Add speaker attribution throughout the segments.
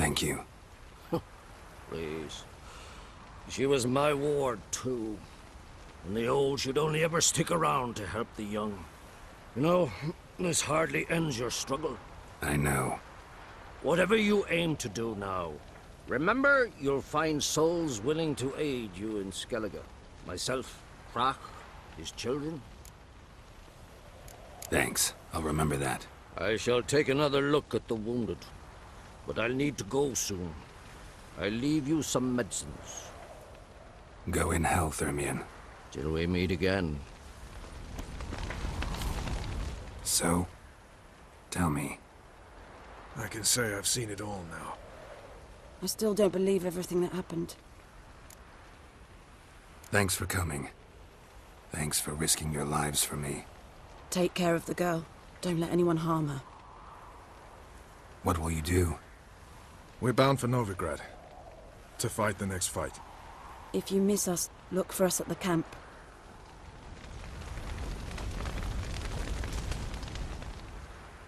Speaker 1: Thank you.
Speaker 2: Please. She was my ward, too. And the old should only ever stick around to help the young. You know, this hardly ends your struggle.
Speaker 1: I know.
Speaker 2: Whatever you aim to do now, remember you'll find souls willing to aid you in Skellige. Myself, Crach, his children.
Speaker 1: Thanks. I'll remember that.
Speaker 2: I shall take another look at the wounded. But I'll need to go soon. I'll leave you some medicines.
Speaker 1: Go in health, Ermion.
Speaker 2: Till we meet again.
Speaker 1: So, tell me.
Speaker 3: I can say I've seen it all now.
Speaker 4: I still don't believe everything that happened.
Speaker 1: Thanks for coming. Thanks for risking your lives for me.
Speaker 4: Take care of the girl. Don't let anyone harm her.
Speaker 1: What will you do?
Speaker 3: We're bound for Novigrad. To fight the next fight.
Speaker 4: If you miss us, look for us at the camp.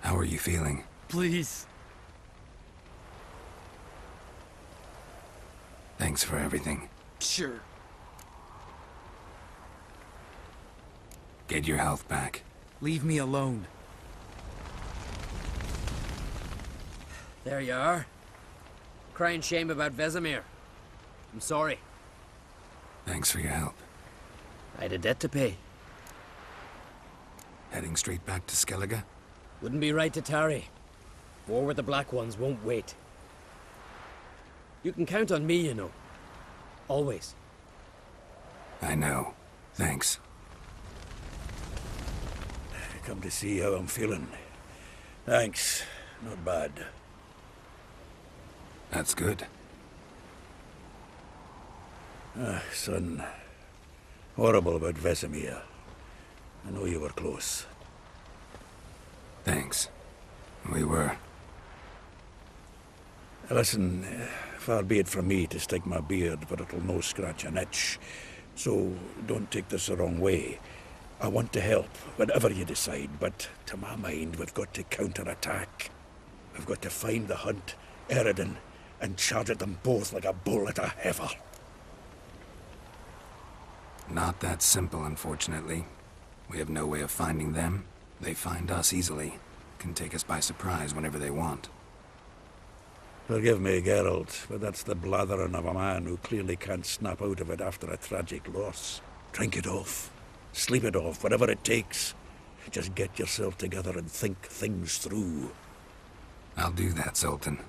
Speaker 1: How are you feeling?
Speaker 5: Please.
Speaker 1: Thanks for everything.
Speaker 5: Sure.
Speaker 1: Get your health back.
Speaker 5: Leave me alone.
Speaker 6: There you are. Crying shame about Vesemir. I'm sorry.
Speaker 1: Thanks for your help.
Speaker 6: I had a debt to pay.
Speaker 1: Heading straight back to Skellige?
Speaker 6: Wouldn't be right to tarry. War with the Black Ones won't wait. You can count on me, you know. Always.
Speaker 1: I know. Thanks.
Speaker 7: Come to see how I'm feeling. Thanks. Not bad.
Speaker 1: That's good.
Speaker 7: Son. Horrible about Vesemir. I know you were close.
Speaker 1: Thanks. We were.
Speaker 7: Listen, far be it from me to stick my beard, but it'll no scratch an itch. So don't take this the wrong way. I want to help, whatever you decide, but to my mind, we've got to counterattack. We've got to find the Hunt, Eredin, and charge at them both like a bull at a heifer.
Speaker 1: Not that simple, unfortunately. We have no way of finding them. They find us easily. Can take us by surprise whenever they want.
Speaker 7: Forgive me, Geralt, but that's the blathering of a man who clearly can't snap out of it after a tragic loss. Drink it off. Sleep it off, whatever it takes. Just get yourself together and think things through.
Speaker 1: I'll do that, Zoltan.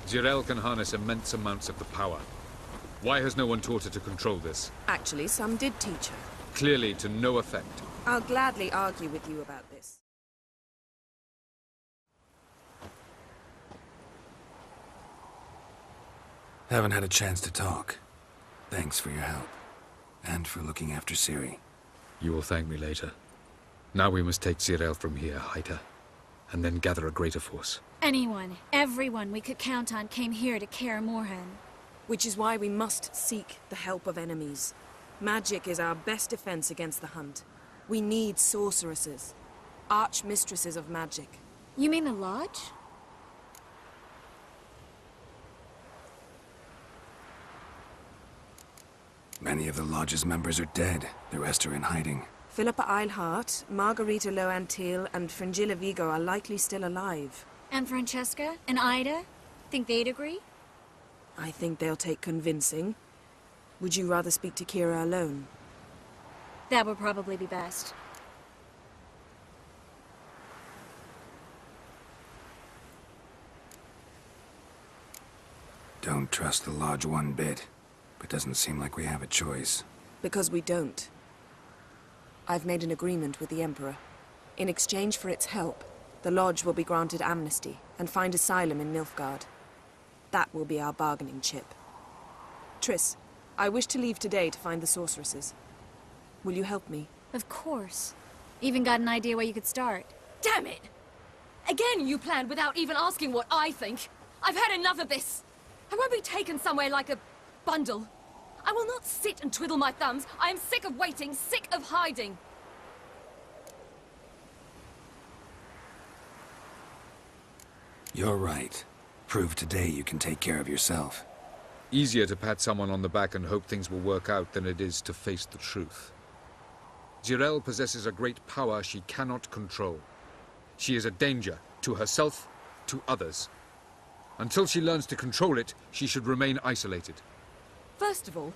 Speaker 8: Zirael can harness immense amounts of the power. Why has no one taught her to control this?
Speaker 9: Actually, some did teach her.
Speaker 8: Clearly to no effect.
Speaker 9: I'll gladly argue with you about this.
Speaker 1: Haven't had a chance to talk. Thanks for your help. And for looking after Ciri.
Speaker 8: You will thank me later. Now we must take Zirael from here, hide her, and then gather a greater force.
Speaker 10: Anyone, everyone we could count on came here to Kaer Morhen.
Speaker 9: Which is why we must seek the help of enemies. Magic is our best defense against the Hunt. We need sorceresses. Archmistresses of magic.
Speaker 10: You mean the Lodge?
Speaker 1: Many of the Lodge's members are dead. The rest are in hiding.
Speaker 9: Philippa Eilhart, Margarita Loantil, and Fringilla Vigo are likely still alive.
Speaker 10: And Francesca? And Ida? Think they'd agree?
Speaker 9: I think they'll take convincing. Would you rather speak to Kira alone?
Speaker 10: That would probably be best.
Speaker 1: Don't trust the Lodge one bit. But doesn't seem like we have a choice.
Speaker 9: Because we don't. I've made an agreement with the Emperor. In exchange for its help, the Lodge will be granted amnesty and find asylum in Nilfgaard. That will be our bargaining chip. Triss, I wish to leave today to find the sorceresses. Will you help me?
Speaker 10: Of course. Even got an idea where you could start.
Speaker 11: Damn it! Again you planned without even asking what I think. I've had enough of this. I won't be taken somewhere like a bundle. I will not sit and twiddle my thumbs. I am sick of waiting, sick of hiding.
Speaker 1: You're right. Prove today you can take care of yourself.
Speaker 8: Easier to pat someone on the back and hope things will work out than it is to face the truth. Zirael possesses a great power she cannot control. She is a danger to herself, to others. Until she learns to control it, she should remain isolated.
Speaker 11: First of all,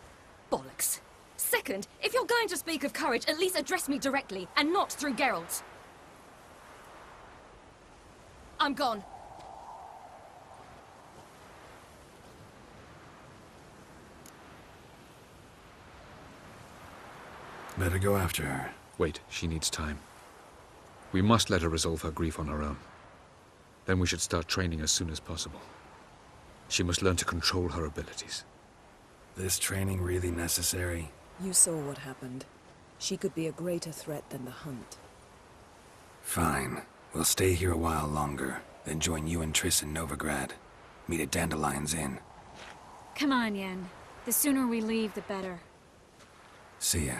Speaker 11: bollocks. Second, if you're going to speak of courage, at least address me directly, and not through Geralt. I'm gone.
Speaker 1: Better go after her.
Speaker 8: Wait, she needs time. We must let her resolve her grief on her own. Then we should start training as soon as possible. She must learn to control her abilities.
Speaker 1: This training really necessary?
Speaker 9: You saw what happened. She could be a greater threat than the Hunt.
Speaker 1: Fine. We'll stay here a while longer, then join you and Triss in Novigrad. Meet at Dandelion's Inn.
Speaker 10: Come on, Yen. The sooner we leave, the better.
Speaker 1: See ya.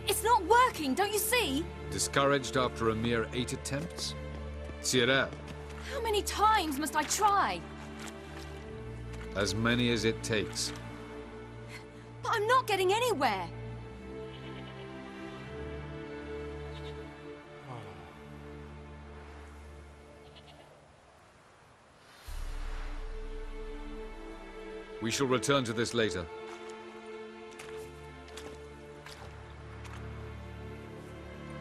Speaker 11: It's not working, don't you see?
Speaker 8: Discouraged after a mere 8 attempts? Zirael,
Speaker 11: How many times must I try?
Speaker 8: as many as it takes.
Speaker 11: But I'm not getting anywhere.
Speaker 8: We shall return to this later.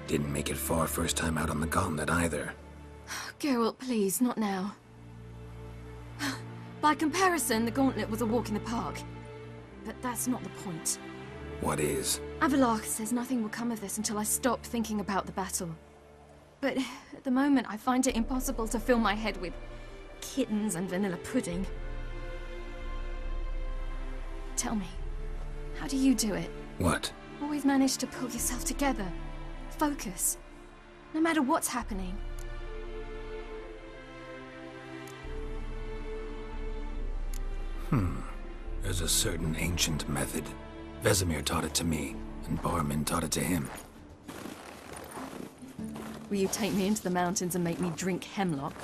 Speaker 1: Didn't make it far first time out on the gauntlet either.
Speaker 11: Geralt, please, not now. By comparison, the gauntlet was a walk in the park. But that's not the point.
Speaker 1: What is?
Speaker 11: Avallac'h says nothing will come of this until I stop thinking about the battle. But at the moment, I find it impossible to fill my head with kittens and vanilla pudding. Tell me, how do you do it?
Speaker 1: What?
Speaker 11: Always manage to pull yourself together. Focus. No matter what's happening.
Speaker 1: There's a certain ancient method. Vesemir taught it to me, and Barman taught it to him.
Speaker 11: Will you take me into the mountains and make me drink hemlock?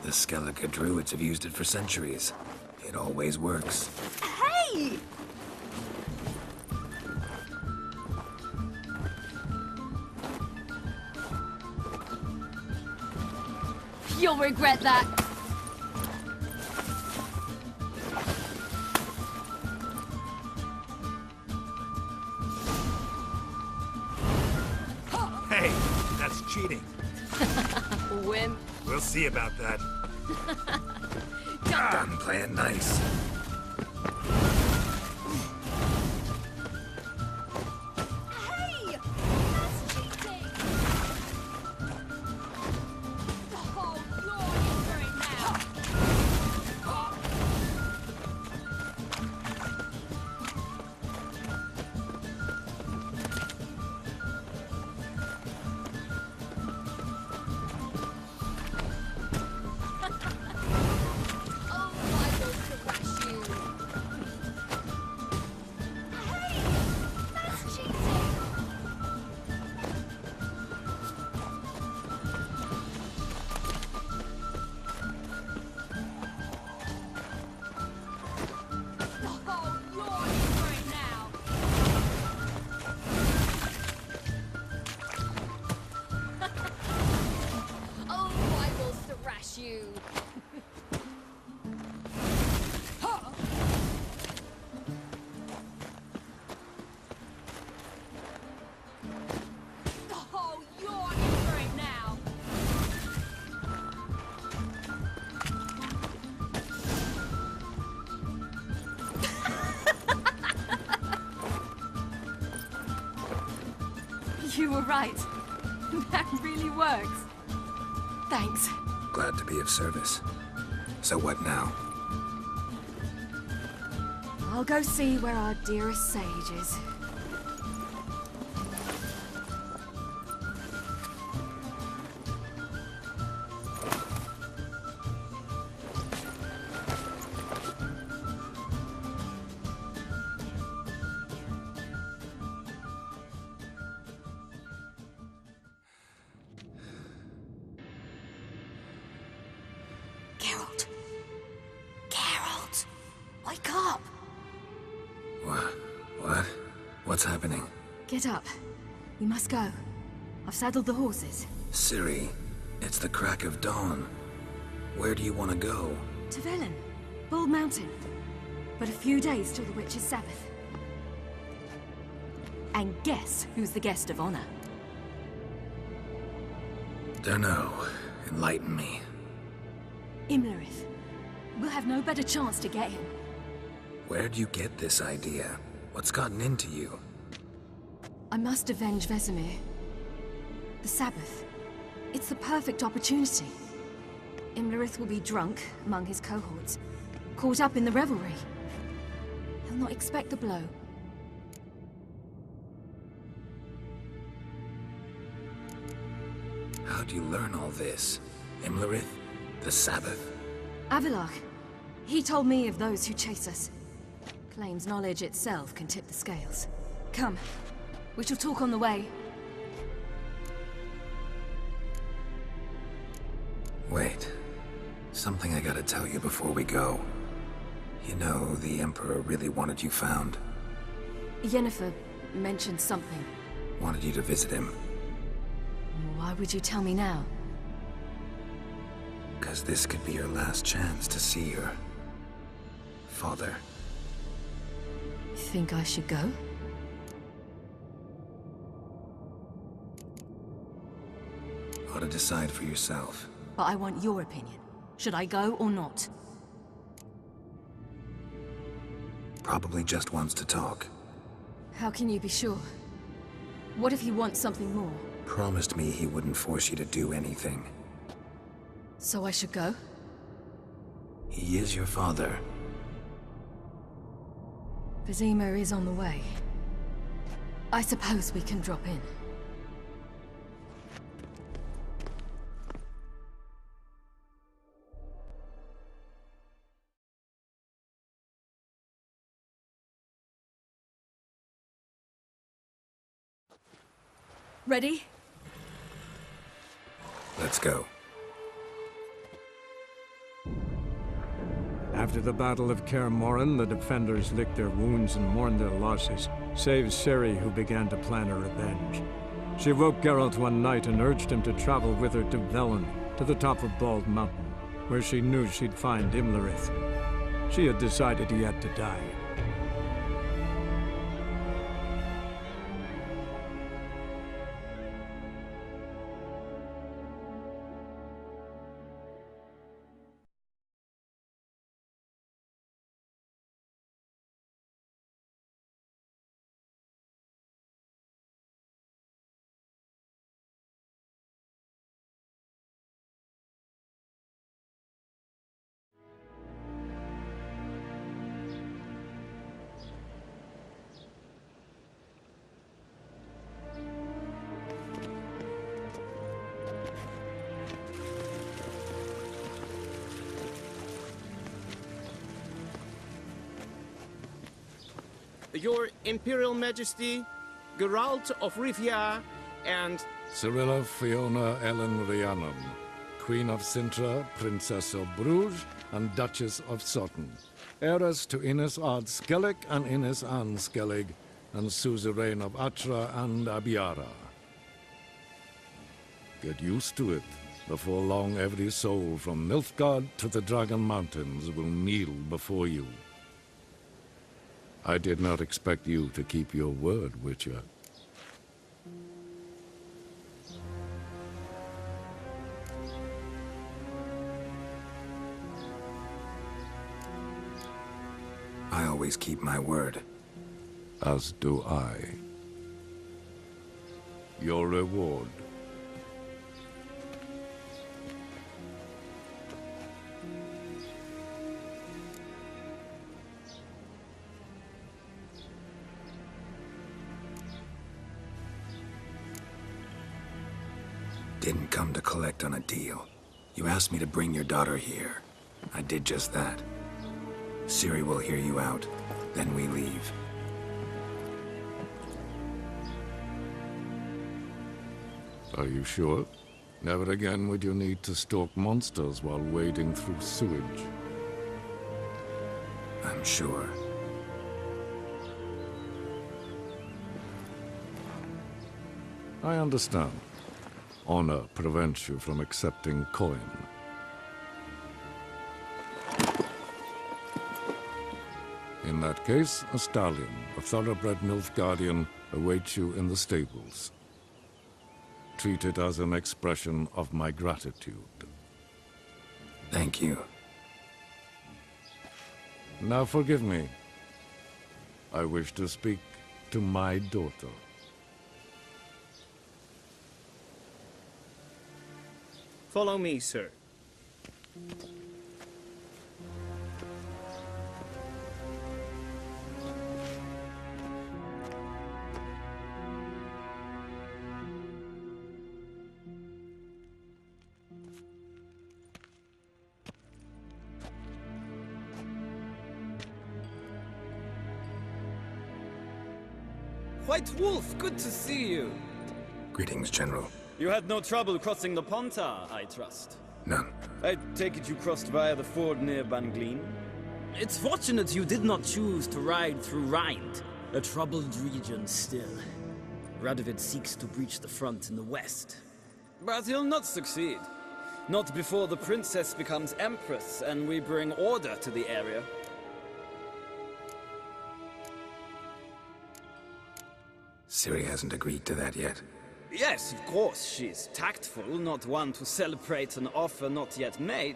Speaker 1: The Skellige druids have used it for centuries. It always works.
Speaker 11: Hey! You'll regret that.
Speaker 12: Hey, that's cheating.
Speaker 11: Wimp.
Speaker 12: We'll see about that.
Speaker 1: I'm playing nice.
Speaker 11: Hey! That's cheating! The whole floor is very now. Oh, my Lord Karash. were right. That really works. Thanks.
Speaker 1: Glad to be of service. So what now?
Speaker 11: I'll go see where our dearest sage is.
Speaker 10: Geralt. Geralt! Wake up!
Speaker 1: What? What's happening?
Speaker 11: Get up. We must go. I've saddled the horses.
Speaker 1: Ciri, it's the crack of dawn. Where do you want to go?
Speaker 11: To Velen. Bald Mountain. But a few days till the Witch's Sabbath. And guess who's the guest of honor?
Speaker 1: Dunno. Enlighten me.
Speaker 11: Imlerith. We'll have no better chance to get him.
Speaker 1: Where'd you get this idea? What's gotten into you?
Speaker 11: I must avenge Vesemir. The Sabbath. It's the perfect opportunity. Imlerith will be drunk among his cohorts, caught up in the revelry. He'll not expect the blow.
Speaker 1: How'd you learn all this? Imlerith? The Sabbath?
Speaker 11: Avilar. He told me of those who chase us. Claims knowledge itself can tip the scales. Come. We shall talk on the way.
Speaker 1: Wait. Something I gotta tell you before we go. You know, the Emperor really wanted you found.
Speaker 11: Yennefer mentioned something.
Speaker 1: Wanted you to visit him.
Speaker 11: Why would you tell me now?
Speaker 1: Because this could be your last chance to see your father.
Speaker 11: You think I should go?
Speaker 1: Ought to decide for yourself.
Speaker 11: But I want your opinion. Should I go or not?
Speaker 1: Probably just wants to talk.
Speaker 11: How can you be sure? What if he wants something more?
Speaker 1: Promised me he wouldn't force you to do anything.
Speaker 11: So I should go?
Speaker 1: He is your father.
Speaker 11: Vizima is on the way. I suppose we can drop in. Ready?
Speaker 1: Let's go.
Speaker 13: After the Battle of Kaer Morhen, the defenders licked their wounds and mourned their losses, save Ciri, who began to plan a revenge. She woke Geralt one night and urged him to travel with her to Velen, to the top of Bald Mountain, where she knew she'd find Imlerith. She had decided he had to die.
Speaker 14: Your Imperial Majesty, Geralt of Rivia, and...
Speaker 15: Cirilla Fiona Ellen Rhiannon, Queen of Sintra, Princess of Bruges, and Duchess of Sutton. Heiress to Innes Ard Skellig and Innes Anne Skellig, and suzerain of Atra and Abiara. Get used to it. Before long, every soul from Nilfgaard to the Dragon Mountains will kneel before you. I did not expect you to keep your word, Witcher.
Speaker 1: I always keep my word.
Speaker 15: As do I. Your reward.
Speaker 1: Didn't come to collect on a deal. You asked me to bring your daughter here. I did just that. Ciri will hear you out. Then we leave.
Speaker 15: Are you sure? Never again would you need to stalk monsters while wading through sewage.
Speaker 1: I'm sure.
Speaker 15: I understand. Honor prevents you from accepting coin. In that case, a stallion, a thoroughbred Nilfgaardian, awaits you in the stables. Treat it as an expression of my gratitude.
Speaker 1: Thank you.
Speaker 15: Now forgive me. I wish to speak to my daughter.
Speaker 14: Follow me, sir.
Speaker 16: White Wolf, good to see you.
Speaker 1: Greetings, General.
Speaker 16: You had no trouble crossing the Pontar, I trust.
Speaker 1: None.
Speaker 16: I take it you crossed via the ford near Banglin? It's fortunate you did not choose to ride through Rind, a troubled region still. Radovid seeks to breach the front in the west. But he'll not succeed. Not before the princess becomes empress and we bring order to the area.
Speaker 1: Ciri hasn't agreed to that yet.
Speaker 16: Yes, of course, she's tactful, not one to celebrate an offer not yet made.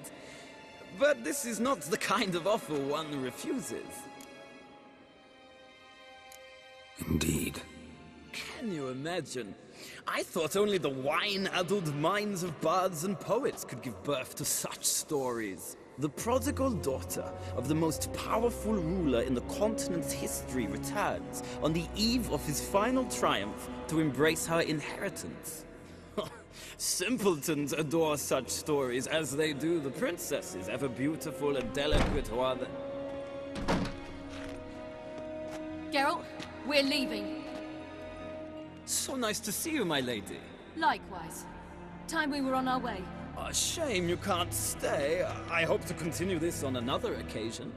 Speaker 16: But this is not the kind of offer one refuses.
Speaker 1: Indeed.
Speaker 16: Can you imagine? I thought only the wine-addled minds of bards and poets could give birth to such stories. The prodigal daughter of the most powerful ruler in the continent's history returns on the eve of his final triumph to embrace her inheritance. Simpletons adore such stories as they do the princesses, ever beautiful and delicate or other.
Speaker 11: Geralt, we're leaving.
Speaker 16: So nice to see you, my lady.
Speaker 11: Likewise. Time we were on our way.
Speaker 16: A shame you can't stay. I hope to continue this on another occasion.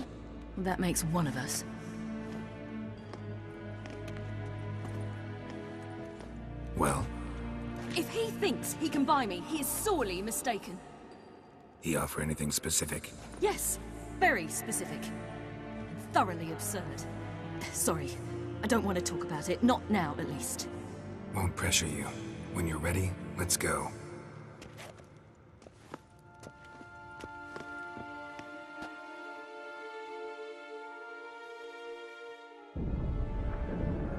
Speaker 11: That makes one of us.
Speaker 1: Well?
Speaker 11: If he thinks he can buy me, he is sorely mistaken.
Speaker 1: He offer anything specific?
Speaker 11: Yes, very specific. Thoroughly absurd. Sorry, I don't want to talk about it. Not now, at least.
Speaker 1: Won't pressure you. When you're ready, let's go.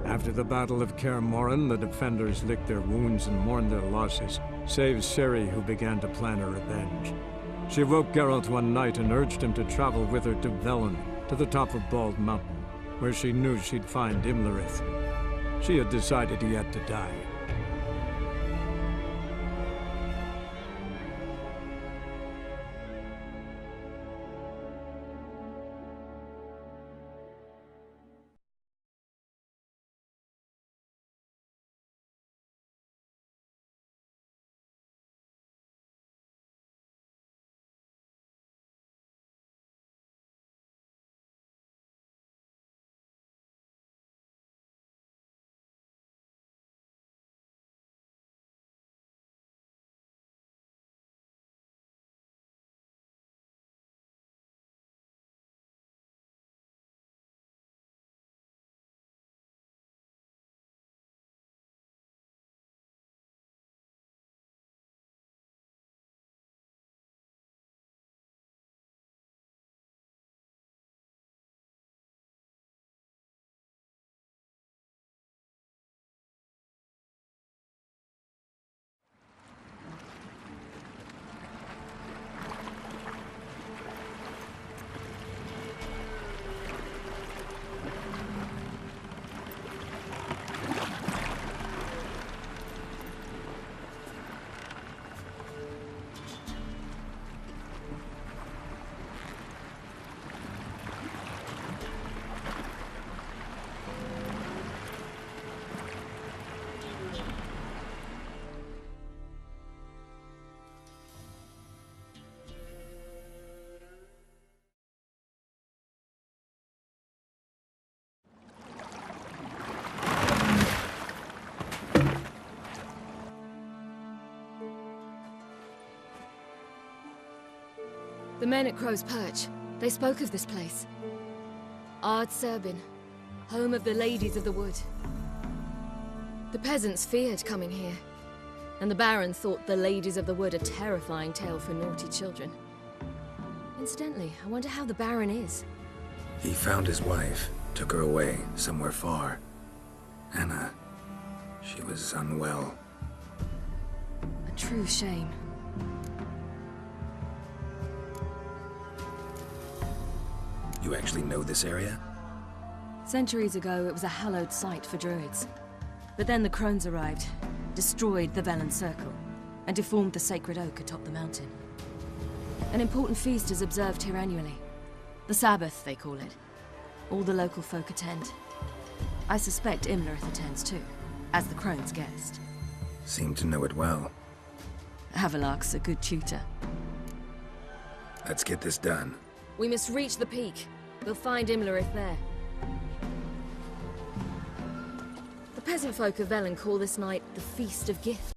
Speaker 13: After the Battle of Kaer Morhen, the defenders licked their wounds and mourned their losses, save Ciri, who began to plan her revenge. She woke Geralt one night and urged him to travel with her to Velen, to the top of Bald Mountain, where she knew she'd find Imlerith. She had decided he had to die.
Speaker 11: The men at Crow's Perch, they spoke of this place. Ard Serbin, home of the Ladies of the Wood. The peasants feared coming here, and the Baron thought the Ladies of the Wood a terrifying tale for naughty children. Incidentally, I wonder how the Baron is.
Speaker 1: He found his wife, took her away, somewhere far. Anna, she was unwell.
Speaker 11: A true shame.
Speaker 1: You actually know this area?
Speaker 11: Centuries ago, it was a hallowed site for druids. But then the Crones arrived, destroyed the Velen Circle, and deformed the sacred oak atop the mountain. An important feast is observed here annually. The Sabbath, they call it. All the local folk attend. I suspect Imlerith attends too, as the Crone's guest.
Speaker 1: Seem to know it well.
Speaker 11: Havelark's a good tutor.
Speaker 1: Let's get this done.
Speaker 11: We must reach the peak. We'll find Imlerith there. The peasant folk of Velen call this night the Feast of Gifts.